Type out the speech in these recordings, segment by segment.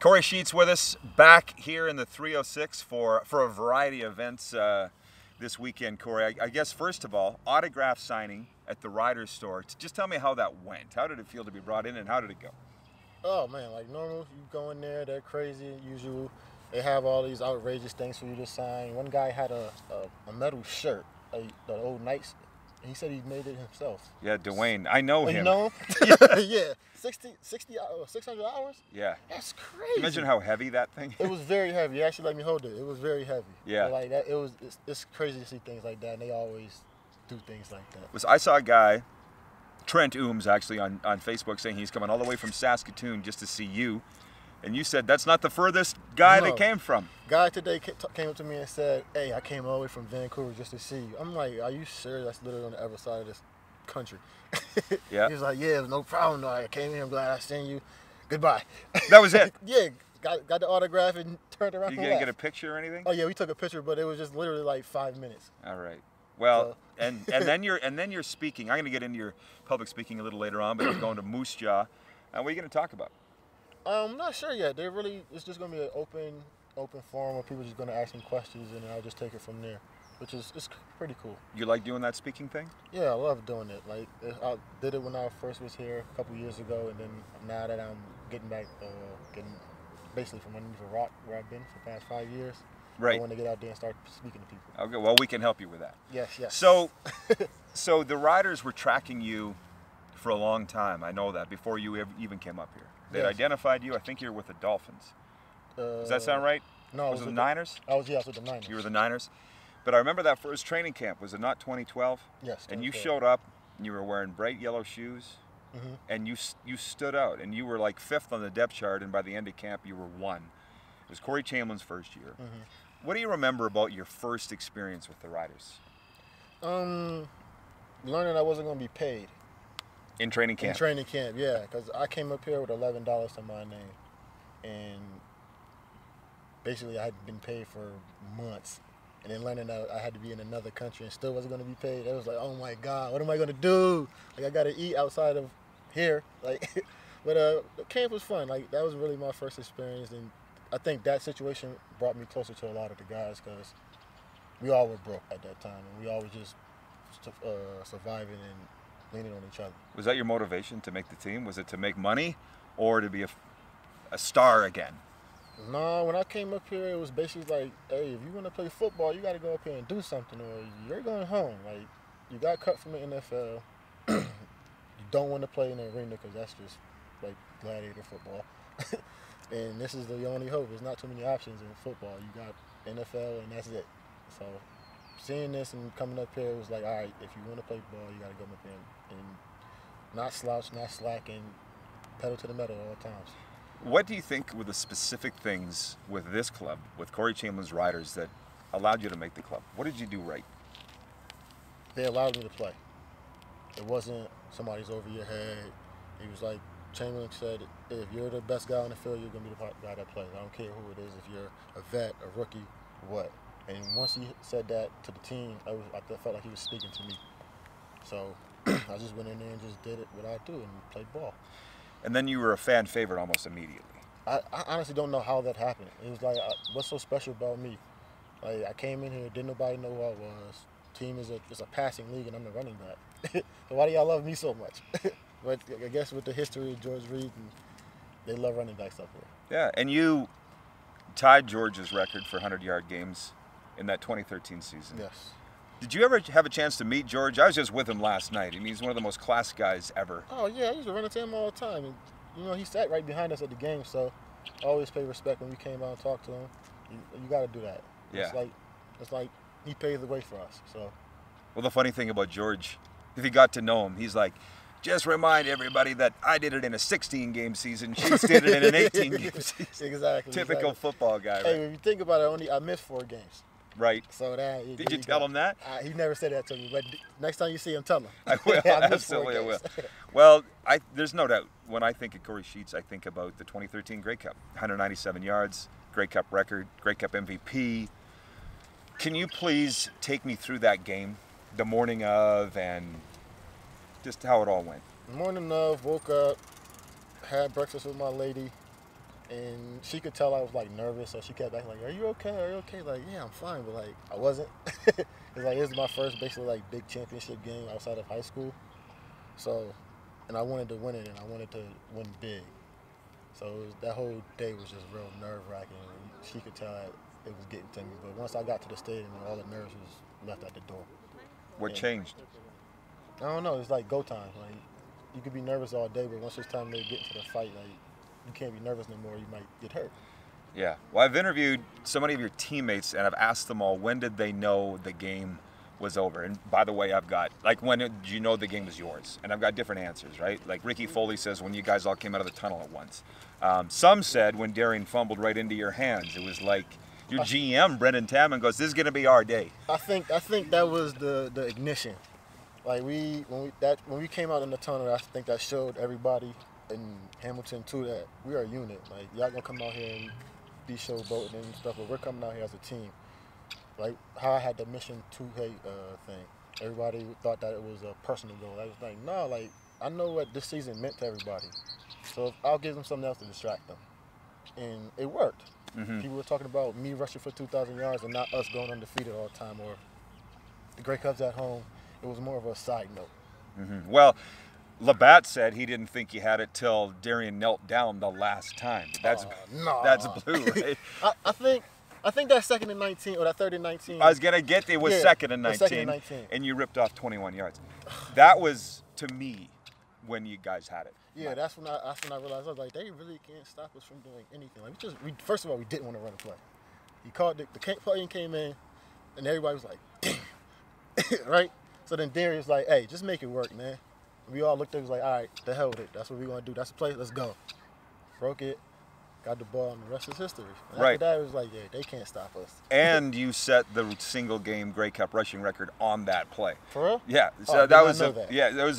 Kory Sheets with us, back here in the 306 for a variety of events this weekend, Kory. I guess, first of all, autograph signing at the Roughrider store. Just tell me how that went. How did it feel to be brought in, and how did it go? Oh, man, like normal, you go in there, they're crazy, usual. They have all these outrageous things for you to sign. One guy had a metal shirt, the old Knights. He said he made it himself. Yeah, Dwayne. I know him. You know him? Yeah. 600 hours? Yeah. That's crazy. Imagine how heavy that thing is. It was very heavy. He actually let me hold it. It was very heavy. Yeah. But like that, it's crazy to see things like that, and they always do things like that. I saw a guy, Trent Ooms, actually, on Facebook saying he's coming all the way from Saskatoon just to see you. And you said that's not the furthest guy that came from. Guy today came up to me and said, "Hey, I came all the way from Vancouver just to see you." I'm like, "Are you serious? That's literally on the other side of this country." Yeah. He was like, "Yeah, no problem. No, I came here. I'm glad I seen you. Goodbye." That was it. Yeah, got the autograph and turned around. You gonna get a picture or anything? Oh yeah, we took a picture, but it was just literally like 5 minutes. All right. Well, and then you're speaking. I'm gonna get into your public speaking a little later on, but you're going to Moose Jaw. What are you gonna talk about? I'm not sure yet. It's just gonna be an open forum where people are just gonna ask me questions, and I'll just take it from there, which is it's pretty cool. You like doing that speaking thing? Yeah, I love doing it. Like I did it when I first was here a couple years ago, and then now that I'm getting back, getting basically from underneath a rock where I've been for the past 5 years. Right. I want to get out there and start speaking to people. Okay. Well, we can help you with that. Yes. Yes. So the riders were tracking you for a long time. I know that before you even came up here. They identified you. I think you're with the Dolphins. Does that sound right? No, was it the Niners? I was with the Niners. You were the Niners. But I remember that first training camp. Was it not 2012? Yes. And you showed up, and you were wearing bright yellow shoes, and you stood out, and you were like 5th on the depth chart, and by the end of camp, you were 1. It was Kory Chamberlain's first year. What do you remember about your first experience with the Riders? Learning I wasn't going to be paid. In training camp? In training camp, yeah. Because I came up here with $11 to my name. And basically I had been paid for months. And then learning that I had to be in another country and still wasn't going to be paid. It was like, oh my God, what am I going to do? Like, I got to eat outside of here. Like, but the camp was fun. Like, that was really my first experience. And I think that situation brought me closer to a lot of the guys because we all were broke at that time. And we all were just surviving and leaning on each other. Was that your motivation to make the team? Was it to make money or to be a star again? No, when I came up here, it was basically like, hey, if you want to play football, you got to go up here and do something, or you're going home. Like, you got cut from the NFL. You don't want to play in the arena because that's just like gladiator football. And this is the only hope. There's not too many options in football. You got NFL, and that's it. So seeing this and coming up here, it was like, all right, if you want to play ball, you got to go up here and not slouch, not slack, and pedal to the metal at all times. What do you think were the specific things with this club, with Kory Chamberlain's Riders, that allowed you to make the club? What did you do right? They allowed me to play. It wasn't somebody's over your head. It was like Chamberlain said, if you're the best guy on the field, you're going to be the guy that plays. I don't care who it is, if you're a vet, a rookie, what. And once he said that to the team, I felt like he was speaking to me. So I just went in there and just did it what I do and played ball. And then you were a fan favorite almost immediately. I honestly don't know how that happened. It was like, what's so special about me? Like, I came in here, didn't nobody know who I was. Team is a passing league, and I'm the running back. So why do y'all love me so much? But I guess with the history of George Reed, they love running backs up here. Yeah, and you tied George's record for 100-yard games in that 2013 season. Yes. Did you ever have a chance to meet George? I was just with him last night. I mean, he's one of the most class guys ever. Oh, yeah, I used to run into him all the time. And, you know, he sat right behind us at the game, so I always pay respect when we came out and talked to him. You got to do that. Yeah. It's like he paved the way for us. So. Well, the funny thing about George, if you got to know him, he's like, just remind everybody that I did it in a 16-game season. Sheets did it in an 18-game season. Exactly. Typical football guy, right? Hey, if you think about it, I missed 4 games. Right. So that. Did you tell him that? He never said that to me, but next time you see him, tell him. I will. Absolutely, I will. Well, there's no doubt. When I think of Kory Sheets, I think about the 2013 Grey Cup. 197 yards, Grey Cup record, Grey Cup MVP. Can you please take me through that game, the morning of, and just how it all went? The morning of, woke up, had breakfast with my lady, And she could tell I was like nervous, so she kept acting like, "Are you okay? Are you okay?" Like, yeah, I'm fine, but like I wasn't. It's like, this is my first basically like big championship game outside of high school. So, and I wanted to win it, and I wanted to win big. So that whole day was just real nerve-wracking. She could tell that it was getting to me. But once I got to the stadium, all the nerves was left at the door. What changed? I don't know. It's like go time. Like, you could be nervous all day, but once it's time to get into the fight, like, you can't be nervous no more. You might get hurt. Yeah. Well, I've interviewed so many of your teammates, and I've asked them all, when did they know the game was over? And by the way, I've got, like, when did you know the game was yours? And I've got different answers, right? Like Ricky Foley says, when you guys all came out of the tunnel at once. Some said when Darian fumbled right into your hands. It was like your GM, Brendan Tamman, goes, "This is going to be our day." I think that was the ignition. Like, when we came out in the tunnel, I think that showed everybody in Hamilton too that we are a unit. Like, y'all gonna come out here and be showboating and stuff, but we're coming out here as a team. Like how I had the mission to hate thing. Everybody thought that it was a personal goal. I was like, no, like, I know what this season meant to everybody. So I'll give them something else to distract them. And it worked. Mm-hmm. People were talking about me rushing for 2,000 yards and not us going undefeated all the time, or the Grey Cubs at home. It was more of a side note. Mm-hmm. Well, Labatt said he didn't think you had it till Darian knelt down the last time. That's blue, right? I think that 2nd and 19 or that 3rd and 19. I was gonna get there. It was 2nd and 19, and you ripped off 21 yards. That was, to me, when you guys had it. Yeah, that's when I realized, I was like, they really can't stop us from doing anything. Like, first of all, we didn't want to run a play. He called the play came in, and everybody was like, damn, right? So then Darian was like, hey, just make it work, man. We all looked at it, was like, all right, the hell with it. That's what we're gonna do. That's the play. Let's go. Broke it. Got the ball, and the rest is history. And right. After that, it was like, yeah, they can't stop us. And you set the single-game Grey Cup rushing record on that play. For real? Yeah. So that was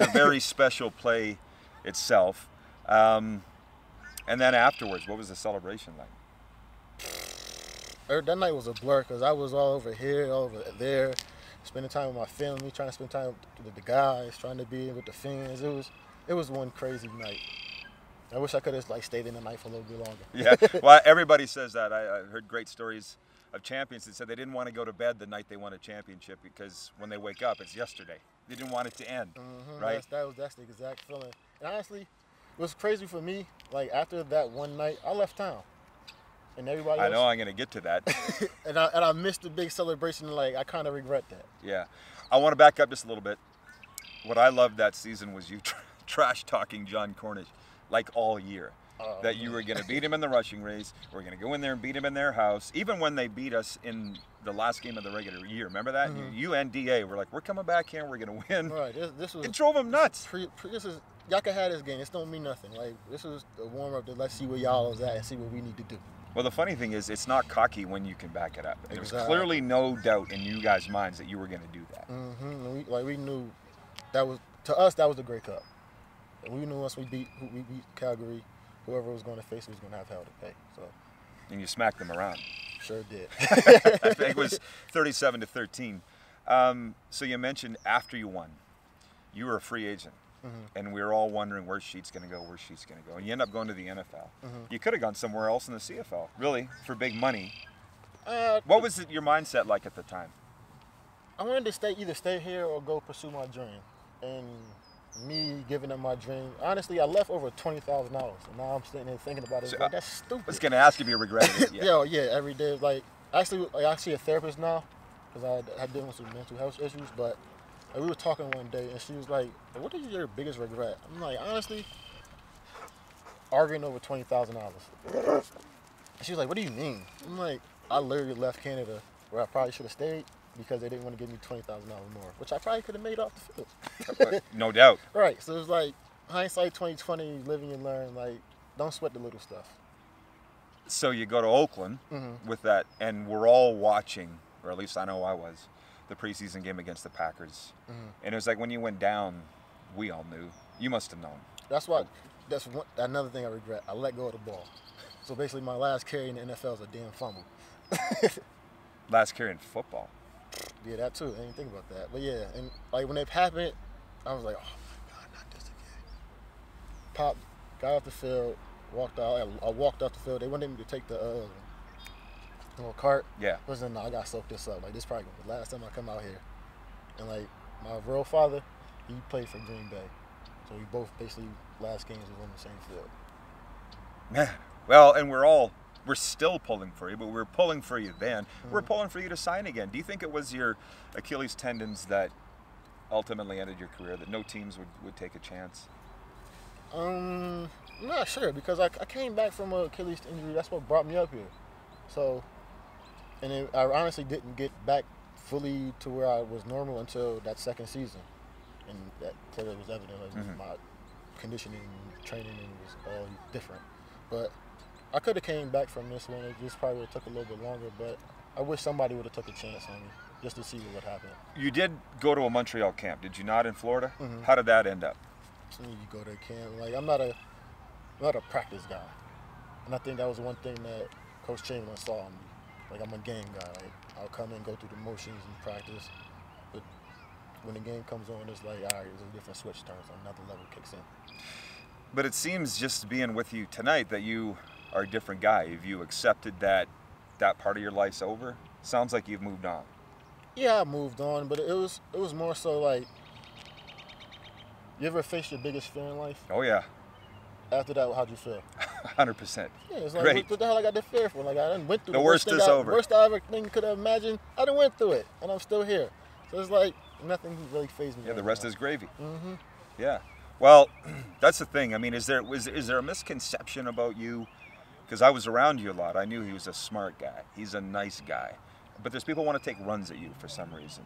a very special play itself. And then afterwards, what was the celebration like? That night was a blur because I was all over here, all over there, spending time with my family, trying to spend time with the guys, trying to be with the fans. It was one crazy night. I wish I could have stayed in the night for a little bit longer. Yeah, well, everybody says that. I heard great stories of champions that said they didn't want to go to bed the night they won a championship because when they wake up, it's yesterday. They didn't want it to end, right? That's the exact feeling. And honestly, it was crazy for me. Like, after that one night, I left town. And everybody else, I know I'm going to get to that. and I missed the big celebration. Like, I kind of regret that. Yeah. I want to back up just a little bit. What I loved that season was you trash-talking John Cornish like all year. That you were going to beat him in the rushing race. We're going to go in there and beat him in their house. Even when they beat us in the last game of the regular year. Remember that? Mm-hmm. You and DA were like, we're coming back here and we're going to win. Right. This was, it drove him nuts. Y'all can have this game. This don't mean nothing. Like, this was a warm-up to let's see where y'all is at and see what we need to do. Well, the funny thing is, it's not cocky when you can back it up. Exactly. There's clearly no doubt in you guys' minds that you were going to do that. Mm-hmm. We knew that was, to us, that was the Grey Cup. And we knew once we beat Calgary, whoever was going to face was going to have hell to pay. So. And you smacked them around. Sure did. I think it was 37-13. So you mentioned after you won, you were a free agent. Mm-hmm. And we were all wondering where's Sheets going to go, where's Sheets going to go. And you end up going to the NFL. Mm-hmm. You could have gone somewhere else in the CFL, really, for big money. What was your mindset like at the time? I wanted to either stay here or go pursue my dream. And me giving up my dream, honestly, I left over $20,000. And now I'm sitting there thinking about it. So, like, that's stupid. I was going to ask if you regretted it. Yeah. Yeah, every day. Like, actually, I see a therapist now because I deal with some mental health issues, but we were talking one day, and she was like, what is your biggest regret? I'm like, honestly, arguing over $20,000. She was like, what do you mean? I'm like, I literally left Canada where I probably should have stayed because they didn't want to give me $20,000 more, which I probably could have made off the field. No doubt. Right. So it's like, hindsight 2020, living and learn. Like, don't sweat the little stuff. So you go to Oakland with that, and we're all watching, or at least I know I was, the preseason game against the Packers. And it was like when you went down, we all knew. You must have known. That's another thing I regret. I let go of the ball. So basically my last carry in the NFL is a damn fumble. Last carry in football. Yeah, that too. I didn't think about that. But yeah, and like when it happened, I was like, oh my God, not this again. Got off the field, Walked out. I walked off the field. They wanted me to take the little cart. Yeah. I was like, no, I gotta soak this up. Like, this probably the last time I come out here. And like my real father, he played for Green Bay, so we both basically last games was on the same field. Man, well, and we're still pulling for you, but we're pulling for you then. Mm-hmm. We're pulling for you to sign again. Do you think it was your Achilles tendons that ultimately ended your career, that no teams would take a chance? I'm not sure, because I came back from an Achilles injury. That's what brought me up here. So, and I honestly didn't get back fully to where I was normal until that second season, and that clearly was evident. Like, my conditioning, training, was all different. But I could have came back from this one. It just probably would have took a little bit longer. But I wish somebody would have took a chance on me just to see what would happen. You did go to a Montreal camp, did you not, in Florida? Mm-hmm. How did that end up? So you go to camp. Like, I'm not a practice guy, and I think that was one thing that Coach Chamberlain saw in me. Like, I'm a game guy. Like, I'll come in, go through the motions in practice, but when the game comes on, it's like, all right, there's a different switch turns, another level kicks in. But it seems, just being with you tonight, that you are a different guy. Have you accepted that part of your life's over? Sounds like you've moved on. Yeah, I moved on, but it was more so like, you ever face your biggest fear in life? Oh yeah. After that, how'd you feel? 100%. Yeah, it's like, Great. what the hell I got to fear for? Like, I done went through the worst is over. Worst I ever could have imagined. I done went through it, and I'm still here. So it's like, nothing really fazed me. Yeah, right the rest now. is gravy. Mm-hmm. Yeah. Well, that's the thing. I mean, is there a misconception about you? Because I was around you a lot. I knew he was a smart guy. He's a nice guy. But there's people who want to take runs at you for some reason.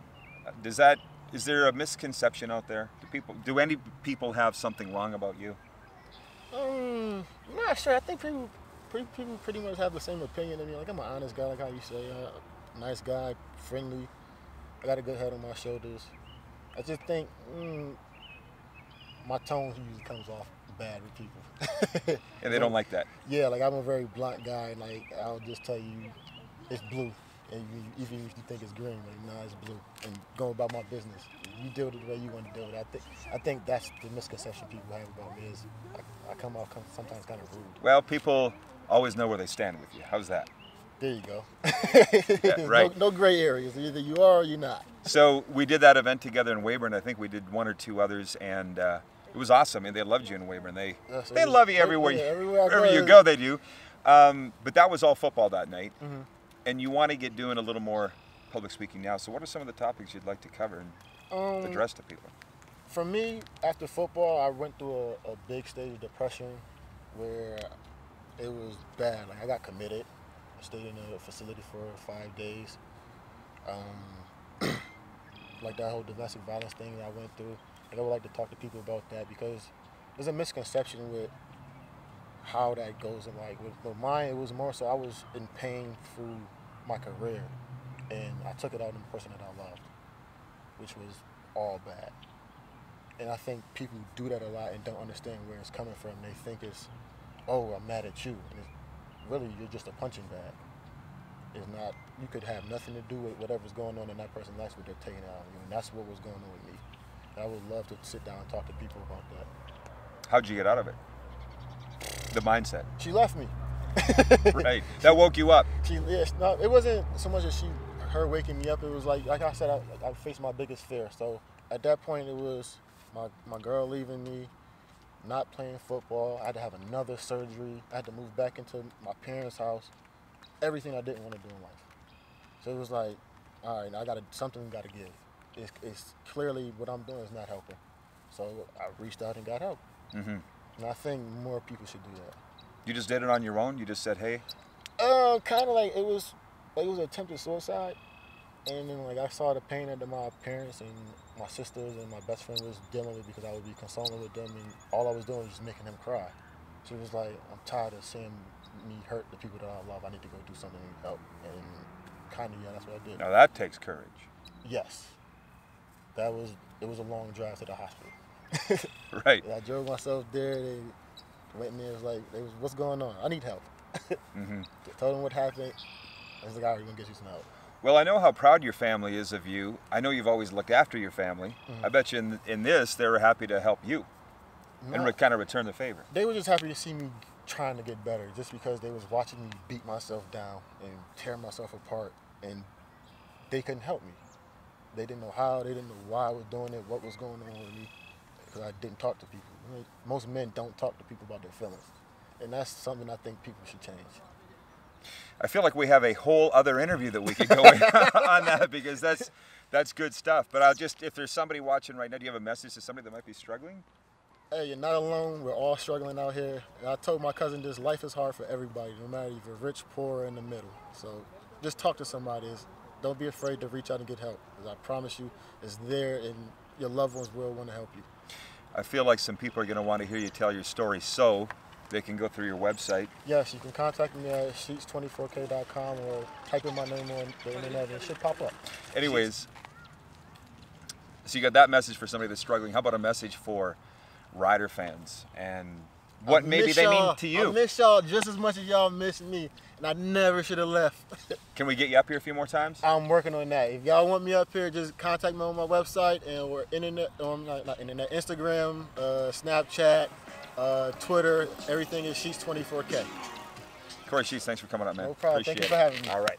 Is there a misconception out there? Do any people have something wrong about you? I'm not sure. I think people pretty much have the same opinion of me. Like, I'm an honest guy, like how you say. Nice guy, friendly. I got a good head on my shoulders. I just think my tone usually comes off bad with people. And they don't like that. Yeah, like, I'm a very blunt guy. Like, I'll just tell you, it's blue. And even if you think it's green, like, nah, it's blue. And go about my business. You deal with it the way you want to deal with it. I think that's the misconception people have about me, is I come off sometimes kind of rude. Well, people always know where they stand with you. How's that? There you go. Yeah, right. No gray areas. Either you are or you're not. So we did that event together in Weyburn. I think we did one or two others, and it was awesome. I mean, they loved you in Weyburn. They love you everywhere. Yeah, everywhere wherever you go, they do. But that was all football that night. Mm-hmm. And you want to get doing a little more public speaking now. So what are some of the topics you'd like to cover and address to people? For me, after football, I went through a big stage of depression where it was bad. Like, I got committed. I stayed in a facility for 5 days. Like, that whole domestic violence thing that I went through. Like, I would like to talk to people about that, because there's a misconception with how that goes. And like, with mine, it was more so I was in pain through my career, and I took it out on the person that I loved, which was all bad. And I think people do that a lot and don't understand where it's coming from. They think it's, oh, I'm mad at you. And it's really, you're just a punching bag. It's not, you could have nothing to do with whatever's going on in that person's life, but they're taking it out on you. And that's what was going on with me. And I would love to sit down and talk to people about that. How'd you get out of it? The mindset. She left me. Right. That woke you up. It wasn't so much as her waking me up. It was like I said, I faced my biggest fear. So at that point, it was my girl leaving me, not playing football. I had to have another surgery. I had to move back into my parents' house. Everything I didn't want to do in life. So it was like, all right, something got to give. It's clearly what I'm doing is not helping. So I reached out and got help. Mm-hmm. And I think more people should do that. You just did it on your own? You just said, hey? Kind of like it was attempted suicide. And then, like, I saw the pain that my parents and my sisters and my best friend was dealing with, because I would be consoling with them, and all I was doing was just making them cry. So it was like, I'm tired of seeing me hurt the people that I love. I need to go do something to help. And kind of, yeah, that's what I did. Now that takes courage. Yes. It was a long drive to the hospital. Right. I drove myself there. They went in there. It was like, what's going on? I need help. Mm-hmm. Told them what happened. I was like, all right, we're going to get you some help. Well, I know how proud your family is of you. I know you've always looked after your family. Mm-hmm. I bet you in this, they were happy to help you and kind of return the favor. They were just happy to see me trying to get better, just because they was watching me beat myself down and tear myself apart, and they couldn't help me. They didn't know how, they didn't know why I was doing it, what was going on with me, because I didn't talk to people. I mean, most men don't talk to people about their feelings, and that's something I think people should change. I feel like we have a whole other interview that we could go in on that, because that's good stuff. But I'll just, if there's somebody watching right now, do you have a message to somebody that might be struggling? Hey, you're not alone. We're all struggling out here. And I told my cousin this: life is hard for everybody, no matter if you're rich, poor, or in the middle. So just talk to somebody. Don't be afraid to reach out and get help, because I promise you it's there, and your loved ones will want to help you. I feel like some people are going to want to hear you tell your story, so they can go through your website. Yes, you can contact me at sheets24k.com or type in my name on the internet and it should pop up. Anyways, so you got that message for somebody that's struggling. How about a message for Rider fans and what maybe they mean to you? I miss y'all just as much as y'all miss me, and I never should have left. Can we get you up here a few more times? I'm working on that. If y'all want me up here, just contact me on my website, and we're not internet, Instagram, Snapchat, Twitter, everything is Sheets24K. Kory Sheets, thanks for coming up, man. No problem. Appreciate Thank you for having me. All right.